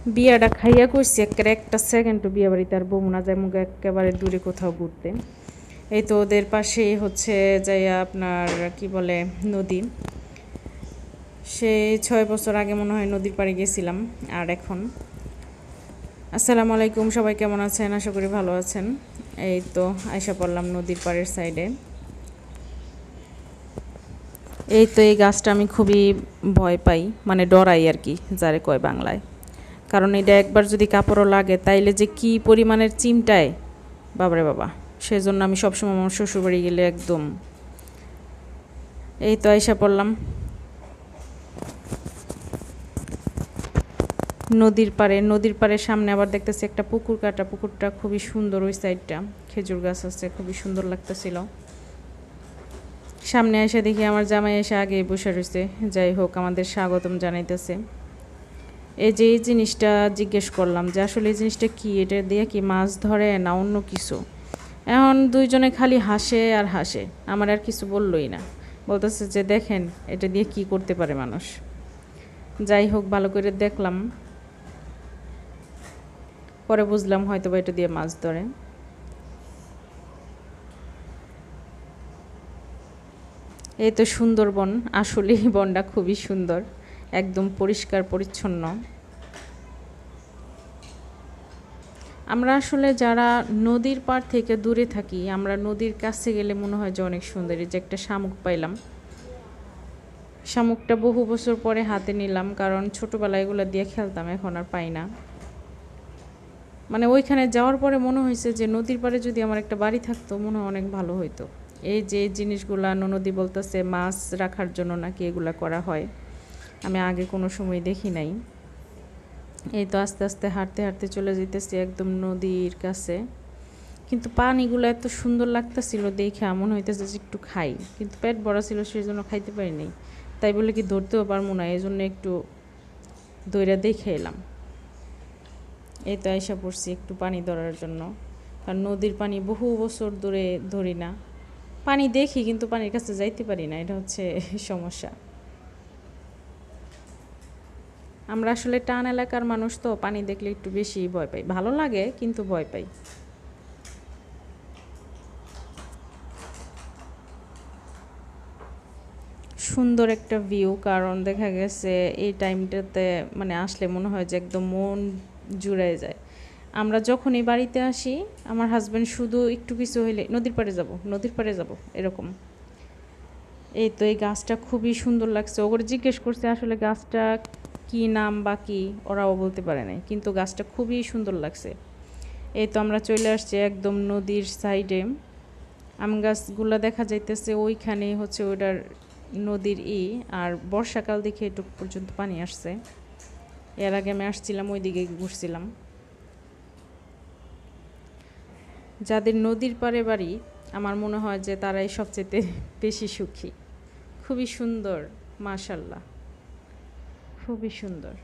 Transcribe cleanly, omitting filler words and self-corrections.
বিয়াটা খাইয়া করছি একটা সেকেন্ডও বিয়ে বাড়িতে আর বমু না যাই মুখ একেবারে দূরে কোথাও ঘুরতে। এই তো ওদের পাশেই হচ্ছে যাইয়া আপনার কি বলে নদী। সেই 6 বছর আগে মনে হয় নদীর পাড়ে গেছিলাম। আর এখন আসসালামু আলাইকুম, সবাই কেমন আছেন? আশা করি ভালো আছেন। এই তো আইসা পড়লাম নদীর পাড়ের সাইডে। এই তো এই গাছটা আমি খুবই ভয় পাই, মানে ডরাই আর কি, যারে কয় বাংলায়। কারণ এটা একবার যদি কাপড়ও লাগে তাইলে যে কি পরিমাণের চিমটায়, বাবারে বাবা। সেজন্য আমি সবসময় আমার শ্বশুরবাড়ি গেলে একদম। এই তো আইসা পড়লাম নদীর পাড়ের সামনে আবার দেখতেছি একটা পুকুর কাটা। পুকুরটা খুবই সুন্দর, ওই সাইডটা খেজুর গাছ আছে, খুবই সুন্দর লাগতেছিল। সামনে এসে দেখি আমার জামাই এসে আগে বসে রয়েছে। যাই হোক, আমাদের স্বাগতম জানাইতেছে। এই যে এই জিনিসটা জিজ্ঞেস করলাম যে আসলে এই জিনিসটা কি, এটা দিয়ে কি মাছ ধরে না অন্য কিছু। এখন দুইজনে খালি হাসে আর হাসে, আমার আর কিছু বললই না। বলতেছে যে দেখেন এটা দিয়ে কি করতে পারে মানুষ। যাই হোক, ভালো করে দেখলাম, পরে বুঝলাম হয়তো বা এটা দিয়ে মাছ ধরে। এই তো সুন্দরবন, আসলেই বনটা খুবই সুন্দর, একদম পরিষ্কার পরিচ্ছন্ন। আমরা আসলে যারা নদীর পাড় থেকে দূরে থাকি, আমরা নদীর কাছে গেলে মনে হয় যে অনেক সুন্দর। এই যে একটা শামুক পাইলাম, শামুকটা বহু বছর পরে হাতে নিলাম, কারণ ছোটোবেলায় এগুলো দিয়ে খেলতাম, এখন আর পাই না। মানে ওইখানে যাওয়ার পরে মনে হয়েছে যে নদীর পাড়ে যদি আমার একটা বাড়ি থাকতো মনে হয় অনেক ভালো হতো। এই যে জিনিসগুলা নদী বলতেছে মাছ রাখার জন্য নাকি এগুলা করা হয়, আমি আগে কোনো সময় দেখি নাই। এই তো আস্তে আস্তে হাঁটতে হাঁটতে চলে যেতেছি একদম নদীর কাছে। কিন্তু পানিগুলো এত সুন্দর লাগতেছিল দেখে মনে হইতেছে যে একটু খাই, কিন্তু পেট ভরা ছিল সেই জন্য খাইতে পারি নাই। তাই বলে কি ধরতেও পারবো না, এই জন্য একটু দইরা দেখে এলাম। এই তো আইসা পড়ছি একটু পানি ধরার জন্য, কারণ নদীর পানি বহু বছর ধরে ধরি না। পানি দেখি কিন্তু পানির কাছে যাইতে পারি না, এটা হচ্ছে সমস্যা। আমরা আসলে টান এলাকার মানুষ, তো পানি দেখলে একটু বেশি ভয় পাই। ভালো লাগে কিন্তু ভয় পাই। সুন্দর একটা ভিউ, কারণ দেখা গেছে এই টাইমটাতে মানে আসলে মনে হয় যে একদম মন জুড়ে যায়। আমরা যখনই বাড়িতে আসি, আমার হাজব্যান্ড শুধু একটু কিছু হইলে নদীর পাড়ে যাব, নদীর পাড়ে যাব, এরকম। এই তো এই গাছটা খুবই সুন্দর লাগছে। ওগুলো জিজ্ঞেস করছে আসলে গাছটা কি নাম বা কি, ওরাও বলতে পারে নাই, কিন্তু গাছটা খুবই সুন্দর লাগছে। এই তো আমরা চলে আসছি একদম নদীর সাইডে। আম গাছগুলো দেখা যাইতেছে ওইখানে হচ্ছে ওটার নদীর আর বর্ষাকাল দেখে এটুকু পর্যন্ত পানি আসছে। এর আগে আমি আসছিলাম ওই দিকে ঘুরছিলাম। যাদের নদীর পাড়ে বাড়ি, আমার মনে হয় যে তারাই সবচেয়ে বেশি সুখী। খুবই সুন্দর, মাশাল্লাহ, খুবই সুন্দর।